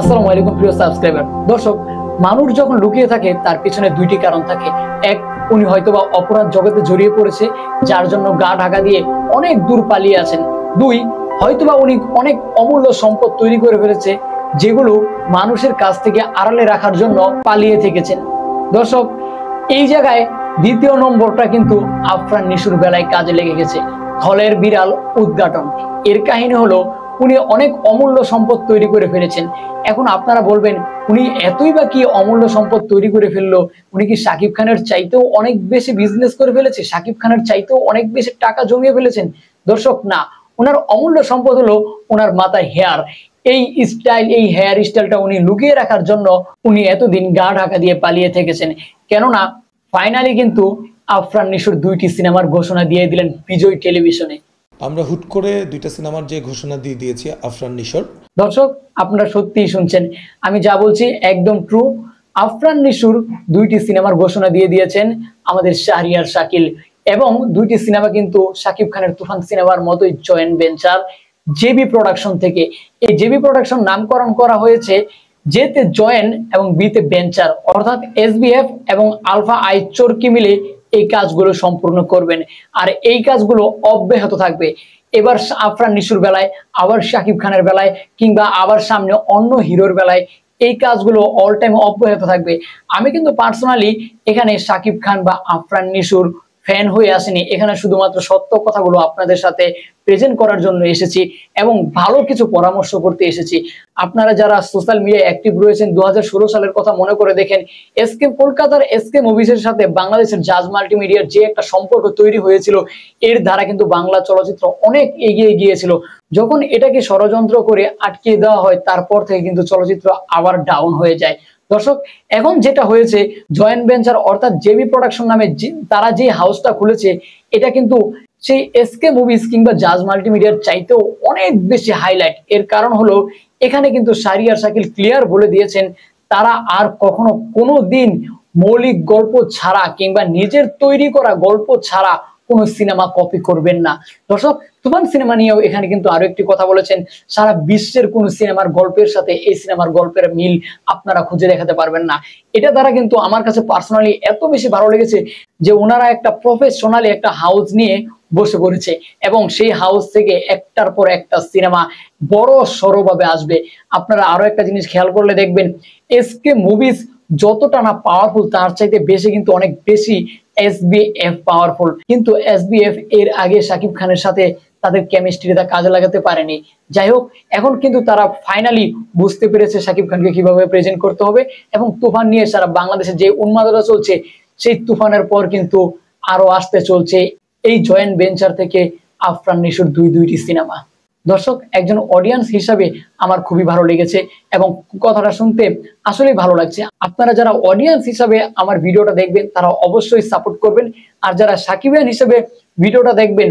আসসালামু আলাইকুম প্রিয় সাবস্ক্রাইবার। দর্শক, মানুষ যখন লুকিয়ে থাকে তার পিছনে দুইটি কারণ থাকে। এক, উনি হয়তোবা অপরাধ জগতে জড়িয়ে পড়েছে, যার জন্য গা ঢাকা দিয়ে অনেক দূর পালিয়ে আছেন। দুই, হয়তোবা উনি অনেক অমূল্য সম্পদ তৈরি করে ফেলেছে, যেগুলো মানুষের কাছ থেকে আড়ালে রাখার জন্য পালিয়ে থেকেছেন। দর্শক, এই জায়গায় দ্বিতীয় নম্বরটা কিন্তু আফরান নিশুর বেলায় কাজে লেগে গেছে। থলের বিড়াল উদ্ঘাটন। এর কাহিনী হলো, উনি অনেক অমূল্য সম্পদ তৈরি করে ফেলেছেন। এখন আপনারা বলবেন, উনি এতই বা কি অমূল্য সম্পদ তৈরি করে ফেললো? উনি কি শাকিব খানের চাইতেও অনেক বেশি বিজনেস করে ফেলেছে? শাকিব খানের চাইতেও অনেক বেশি টাকা জমিয়ে ফেলেছেন? দর্শক, না। ওনার অমূল্য সম্পদ হলো ওনার মাথায় হেয়ার। এই স্টাইল, এই হেয়ার স্টাইলটা উনি লুকিয়ে রাখার জন্য উনি এতদিন গা ঢাকা দিয়ে পালিয়ে থেকেছেন। কেননা ফাইনালি কিন্তু আফরান নিশুর দুইটি সিনেমার ঘোষণা দিয়ে দিলেন বিজয় টেলিভিশনে। আমরা হুট করে দুইটা সিনেমার যে ঘোষণা দিয়ে দিয়েছি আফরান নিশোর। দর্শক, আপনারা সত্যিই শুনছেন, আমি যা বলছি একদম ট্রু। আফরান নিশুর দুইটি সিনেমার ঘোষণা দিয়ে দিয়েছেন আমাদের শাহরিয়ার শাকিল, এবং দুইটি সিনেমা কিন্তু শাকিব খানের তুফান সিনেমার মতোই জয়েন্ট ভেঞ্চার জেবি প্রোডাকশন থেকে। এই জেবি প্রোডাকশন নামকরণ করা হয়েছে জেতে জয়েন্ট এবং বিতে ভেঞ্চার, অর্থাৎ এসবিএফ এবং আলফা আই চরকি মিলে এই কাজগুলো সম্পূর্ণ করবেন। আর এই কাজগুলো অব্যাহত থাকবে। এবার আফরান নিশুর বেলায়, আবার শাকিব খানের বেলায়, কিংবা আবার সামনে অন্য হিরোর বেলায় এই কাজগুলো অল টাইম অব্যাহত থাকবে। আমি কিন্তু পার্সোনালি এখানে শাকিব খান বা আফরান নিশুর ফ্যান হয়ে আসেনি, এখানে শুধুমাত্র সত্য কথাগুলো আপনাদের সাথে প্রেজেন্ট করার জন্য এসেছি এবং ভালো কিছু পরামর্শ করতে এসেছি। আপনারা যারা সোশ্যাল মিডিয়ায় অ্যাক্টিভ রয়েছেন, 2016 সালের কথা মনে করে দেখেন, কলকাতার এসকে মুভিজের সাথে বাংলাদেশের জাজ মাল্টিমিডিয়ার যে একটা সম্পর্ক তৈরি হয়েছিল, এর দ্বারা কিন্তু বাংলা চলচ্চিত্র অনেক এগিয়ে গিয়েছিল। যখন এটাকে ষড়যন্ত্র করে আটকিয়ে দেওয়া হয়, তারপর থেকে কিন্তু চলচ্চিত্র আবার ডাউন হয়ে যায়। দর্শক, এখন যেটা হয়েছে, জয়েন্ট ভেঞ্চার অর্থাৎ জেবি প্রোডাকশন নামে তারা যে হাউসটা খুলেছে, এটা কিন্তু সেই এসকে মুভিজ কিংবা জাজ মাল্টিমিডিয়ার চাইতেও অনেক বেশি হাইলাইট। এর কারণ হলো, এখানে কিন্তু শাহরিয়ার শাকিল ক্লিয়ার বলে দিয়েছেন, তারা আর কখনো কোনো দিন মৌলিক গল্প ছাড়া কিংবা নিজের তৈরি করা গল্প ছাড়া কোন সিনেমা কপি করবেন না। দর্শক, তুফান সিনেমা নিয়েও এখানে কিন্তু আরো একটি কথা বলেছেন, সারা বিশ্বের কোন সিনেমার গল্পের সাথে এই সিনেমার গল্পের মিল আপনারা খুঁজে দেখাতে পারবেন না। এটা দ্বারা কিন্তু আমার কাছে পার্সোনালি এত বেশি ভালো লেগেছে যে ওনারা একটা প্রফেশনালি একটা হাউস নিয়ে বসে পড়েছে, এবং সেই হাউস থেকে একটার পর একটা সিনেমা বড় সড়ভাবে আসবে। আপনারা আরো একটা জিনিস খেয়াল করলে দেখবেন, এসকে মুভিজ যতটা না পাওয়ারফুল, তার চাইতে বেশি কিন্তু অনেক বেশি এসবিএফ পাওয়ারফুল। কিন্তু এসবিএফ এর আগে শাকিব খানের সাথে তাদের কেমিস্ট্রিটা কাজে লাগাতে পারেনি। যাই হোক, এখন কিন্তু তারা ফাইনালি বুঝতে পেরেছে শাকিব খানকে কিভাবে প্রেজেন্ট করতে হবে, এবং তুফান নিয়ে সারা বাংলাদেশে যে উন্মাদনা চলছে, সেই তুফানের পর কিন্তু আরো আসতে চলছে এই জয়েন্ট ভেঞ্চার থেকে আফরান নিশুর দুইটি সিনেমা। দর্শক, একজন অডিয়েন্স হিসাবে আমার খুবই ভালো লেগেছে এবং কথাটা শুনতে আসলেই ভালো লাগছে। আপনারা যারা অডিয়েন্স হিসাবে আমার ভিডিওটা দেখবেন, তারা অবশ্যই সাপোর্ট করবেন। আর যারা সাকিবিয়ান হিসেবে ভিডিওটা দেখবেন,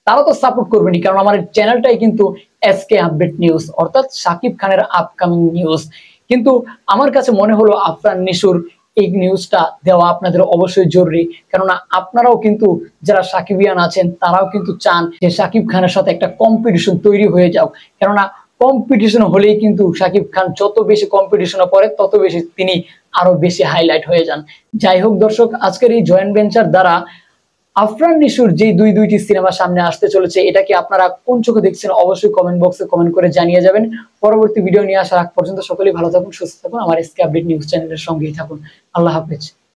তারা তো সাপোর্ট করবেনই, কারণ আমার চ্যানেলটাই কিন্তু এসকে আপডেট নিউজ, অর্থাৎ শাকিব খানের আপকামিং নিউজ। কিন্তু আমার কাছে মনে হলো আফরান নিশুর এই নিউজটা দেওয়া আপনাদের অবশ্যই জরুরি, কেননা আপনারাও কিন্তু যারা সাকিবিয়ান আছেন, তারাও কিন্তু চান যে শাকিব খানের সাথে একটা কম্পিটিশন তৈরি হয়ে যাও। কেননা কম্পিটিশন হলেই কিন্তু শাকিব খান যত বেশি কম্পিটিশনে পড়ে, তত বেশি তিনি আরো বেশি হাইলাইট হয়ে যান। যাই হোক দর্শক, আজকের এই জয়েন্ট ভেঞ্চার দ্বারা আফরান নিশুর যে দুইটি সিনেমা সামনে আসতে চলেছে, এটাকে আপনারা কোন চোখে দেখছেন অবশ্যই কমেন্ট বক্সে কমেন্ট করে জানিয়ে যাবেন। পরবর্তী ভিডিও নিয়ে আসার আগ পর্যন্ত সকলেই ভালো থাকুন, সুস্থ থাকুন, আমার এসকে আপডেট নিউজ চ্যানেলের সঙ্গেই থাকুন। আল্লাহ হাফেজ।